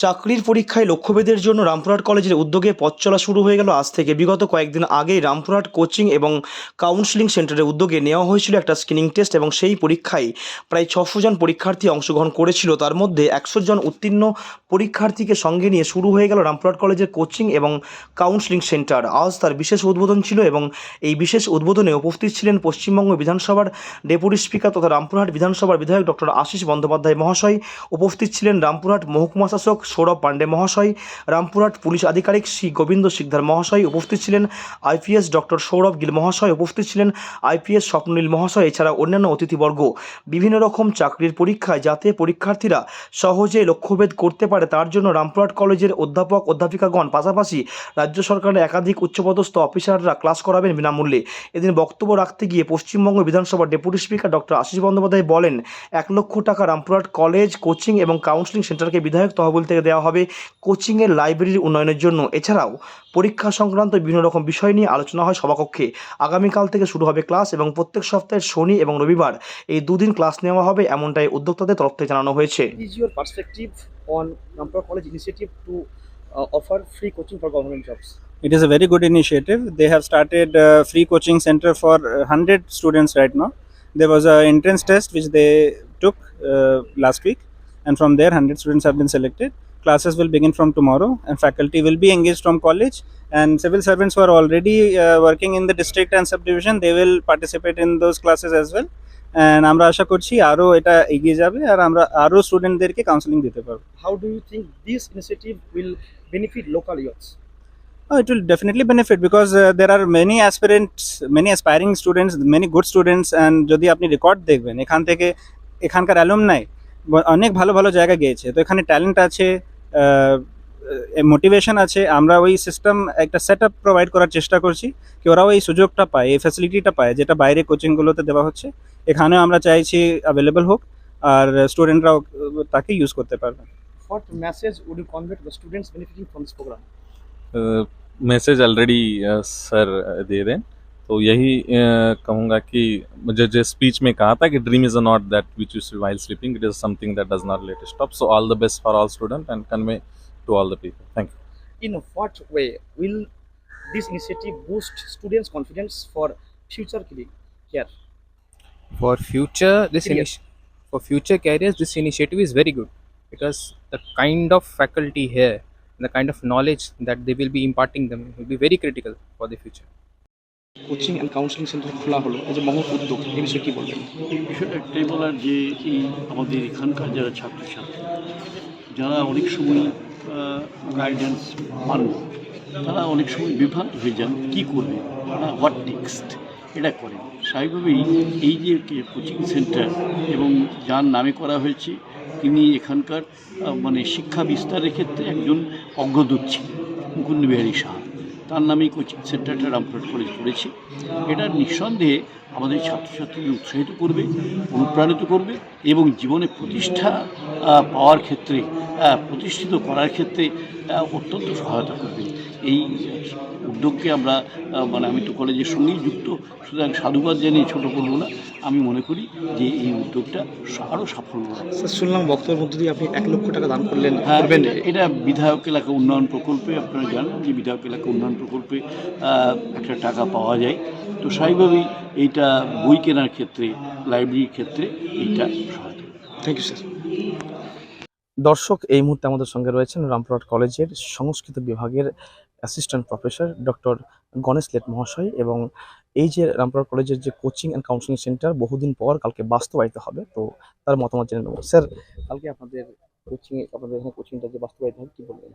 চাকরির পরীক্ষায় লক্ষ্যভেদের জন্য রামপুরহাট কলেজের উদ্যোগে পথ চলা শুরু হয়ে গেল আজ থেকে। বিগত কয়েকদিন আগেই রামপুরহাট কোচিং এবং কাউন্সেলিং সেন্টারের উদ্যোগে নেওয়া হয়েছিল একটা স্ক্রিনিং টেস্ট এবং সেই পরীক্ষায় প্রায় 600 জন পরীক্ষার্থী অংশগ্রহণ করেছিল। তার মধ্যে 100 জন উত্তীর্ণ পরীক্ষার্থীকে সঙ্গে নিয়ে শুরু হয়ে গেল রামপুরহাট কলেজের কোচিং এবং কাউন্সেলিং সেন্টার। আজ তার বিশেষ উদ্বোধন ছিল এবং এই বিশেষ উদ্বোধনে উপস্থিত ছিলেন পশ্চিমবঙ্গ বিধানসভার ডেপুটি স্পিকার তথা রামপুরহাট বিধানসভার বিধায়ক ডক্টর আশিস বন্দ্যোপাধ্যায় মহাশয়। উপস্থিত ছিলেন রামপুরহাট মহকুমা শাসক সৌরভ পাণ্ডে মহাশয়, রামপুরহাট পুলিশ আধিকারিক শ্রী গোবিন্দ শিকদার মহাশয়, উপস্থিত ছিলেন আইপিএস ডক্টর সৌরভ গিল মহাশয়, উপস্থিত ছিলেন আইপিএস স্বপ্ননীল মহাশয়, এছাড়া অন্যান্য অতিথিবর্গ। বিভিন্ন রকম চাকরির পরীক্ষায় যাতে পরীক্ষার্থীরা সহজে লক্ষ্যভেদ করতে পারে তার জন্য রামপুরহাট কলেজের অধ্যাপক অধ্যাপিকাগণ পাশাপাশি রাজ্য সরকারের একাধিক উচ্চপদস্থ অফিসাররা ক্লাস করাবেন বিনামূল্যে। এদিন বক্তব্য রাখতে গিয়ে পশ্চিমবঙ্গ বিধানসভার deputy speaker doctor Ashis Bandyopadhyay বলেন, 1 লক্ষ টাকা রামপুরহাট কলেজ কোচিং এবং কাউন্সেলিং সেন্টারকে বিধায়ক তহবিল থেকে দেওয়া হবে কোচিংয়ের লাইব্রেরির উন্নয়নের জন্য। এছাড়াও পরীক্ষা সংক্রান্ত বিভিন্ন রকম বিষয় নিয়ে আলোচনা হয় সভাকক্ষে। আগামীকাল থেকে শুরু হবে ক্লাস এবং প্রত্যেক সপ্তাহের শনি এবং রবিবার এই দুদিন ক্লাস নেওয়া হবে, এমনটাই উদ্যোক্তাদের তরফ থেকে জানানো হয়েছে। Is your perspective on Rampur College initiative to offer free coaching for government jobs? It is a very good initiative. They have started free coaching center for 100 students right now. There was an entrance test which they took last week, and from there 100 students have been selected. Classes will begin from tomorrow, and faculty will be engaged from college. And civil servants who are already working in the district and subdivision, they will participate in those classes as well. And আমরা আশা করছি আরো এটা এগিয়ে যাবে আর আমরা আরো স্টুডেন্টদেরকে counselling দিতে পারবো। How do you think this initiative will benefit local youths? Oh, it will definitely benefit because there are many aspirants, many aspiring students, many good students, and যদি আপনি রেকর্ড দেখবেন এখান থেকে এখানকার অ্যালুমনাই অনেক ভালো ভালো জায়গা গিয়েছে। তো এখানে ট্যালেন্ট আছে, মোটিভেশন আছে। আমরা ওই সিস্টেম একটা সেট আপ প্রোভাইড করার চেষ্টা করছি কি ওরাও এই সুযোগটা পায়, এই ফ্যাসিলিটিটা পায় যেটা বাইরে কোচিংগুলোতে দেওয়া হচ্ছে, এখানেও আমরা চাইছি অ্যাভেলেবল হোক আর স্টুডেন্টরাও তাকে ইউজ করতে পারবে। What message would you convey to the students benefiting from this program? Message already sir दे रहे हैं, तो यही कहूँगा कि मुझे जो स्पीच में कहा था कि dream is not that which you see while sleeping, it is something that does not let stop. So all the best for all student and convey to all the people. Thank you. In what way will this initiative boost students' confidence for future career? For future Careers. for future careers, this initiative is very good because the kind of faculty here, the kind of knowledge that they will be imparting them will be very critical for the future. Coaching and counselling centre খোলা হলো, এই যে মহৎ উদ্যোগ, এই বিষয়ে কি বলবেন? এই বিষয়টা একটাই বলার যে এই আমাদের এখানকার যারা ছাত্রছাত্রী যারা অনেক সময় গাইডেন্স পান না, তারা অনেক সময় বিভ্রান্ত হয়ে যান কী করবে, হোয়াট নেক্সট এটা করেন। স্বাভাবিকভাবেই এই যে কোচিং সেন্টার এবং যার নামে করা হয়েছে তিনি এখানকার মানে শিক্ষা বিস্তারের ক্ষেত্রে একজন অগ্রদূত ছিলেন, মুকুন্দ বিহারী সাহা। তার নামেই কোচিং সেন্টারটা রামপুরহাট কলেজ করেছে। এটা নিঃসন্দেহে আমাদের ছাত্রছাত্রীদের উৎসাহিত করবে, অনুপ্রাণিত করবে এবং জীবনে প্রতিষ্ঠা পাওয়ার ক্ষেত্রে, প্রতিষ্ঠিত করার ক্ষেত্রে অত্যন্ত সহায়তা করবে। এই উদ্যোগকে আমরা মানে আমি তো কলেজের সঙ্গেই যুক্ত, সুতরাং সাধুবাদ জানিয়ে ছোটো করবো না। আমি মনে করি যে এই উদ্যোগটা আরও সাফল্য হবে। স্যার, শুনলাম বক্তব্যের মধ্যে দিয়ে আপনি 1 লক্ষ টাকা দান করলেন। হ্যাঁ, এটা বিধায়ক এলাকা উন্নয়ন প্রকল্পে, আপনারা জানেন যে বিধায়ক এলাকা উন্নয়ন প্রকল্পে একটা টাকা পাওয়া যায়। তো স্বাভাবিকভাবেই এইটা বই কেনার ক্ষেত্রে, লাইব্রেরির ক্ষেত্রে এইটা সহায়তা। Thank you sir. দর্শক, এই মুহূর্তে আমাদের সঙ্গে রয়েছেন রামপুরহাট কলেজের সংস্কৃত বিভাগের assistant professor doctor Ganesh Let মহাশয়। এবং এই যে রামপুরহাট কলেজের যে কোচিং অ্যান্ড কাউন্সেলিং সেন্টার বহুদিন পর কালকে বাস্তবায়িত হবে, তো তার মতামত জেনে নেব। স্যার, কালকে আপনাদের এখানে কোচিংটা যে বাস্তবায়িত হবে কী বলবেন?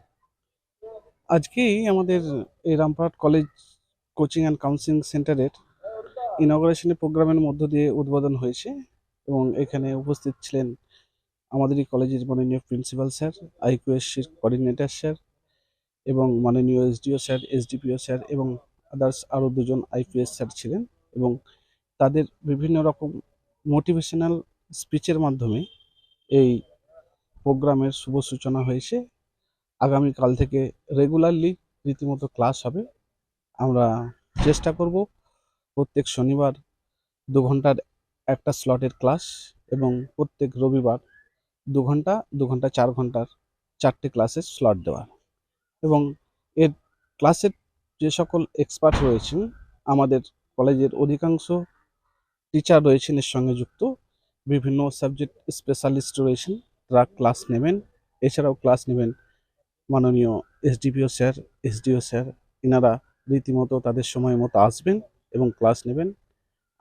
আজকেই আমাদের এই Rampurhat college coaching and counselling সেন্টারের ইনগরেশনের প্রোগ্রামের মধ্য দিয়ে উদ্বোধন হয়েছে এবং এখানে উপস্থিত ছিলেন আমাদের এই কলেজের মাননীয় প্রিন্সিপাল স্যার, আইকিউএসসির কোঅর্ডিনেটর স্যার এবং মাননীয় এসডিও স্যার, এসডিপিও স্যার এবং আদার্স আরও 2 জন আইপিএস স্যার ছিলেন। এবং তাদের বিভিন্ন রকম মোটিভেশনাল স্পিচের মাধ্যমে এই প্রোগ্রামের শুভ সূচনা হয়েছে। আগামীকাল থেকে রেগুলারলি রীতিমতো ক্লাস হবে। আমরা চেষ্টা করব প্রত্যেক শনিবার 2 ঘন্টার একটা স্লটের ক্লাস এবং প্রত্যেক রবিবার 2 ঘন্টা 4 ঘন্টার 4টে ক্লাসের স্লট দেওয়ার, এবং এর ক্লাসের যে সকল এক্সপার্ট রয়েছেন, আমাদের কলেজের অধিকাংশ টিচার রয়েছেন এর সঙ্গে যুক্ত, বিভিন্ন সাবজেক্ট স্পেশালিস্ট রয়েছেন, তারা ক্লাস নেবেন। এছাড়াও ক্লাস নেবেন মাননীয় এসডিপিও স্যার, এসডিও স্যার, এনারা রীতিমতো তাদের সময় মতো আসবেন এবং ক্লাস নেবেন।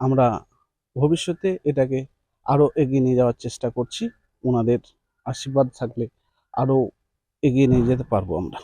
আমরা ভবিষ্যতে এটাকে আরও এগিয়ে নিয়ে যাওয়ার চেষ্টা করছি। ওনাদের আশীর্বাদ থাকলে আরও এগিয়ে নিয়ে যেতে পারবো আমরা।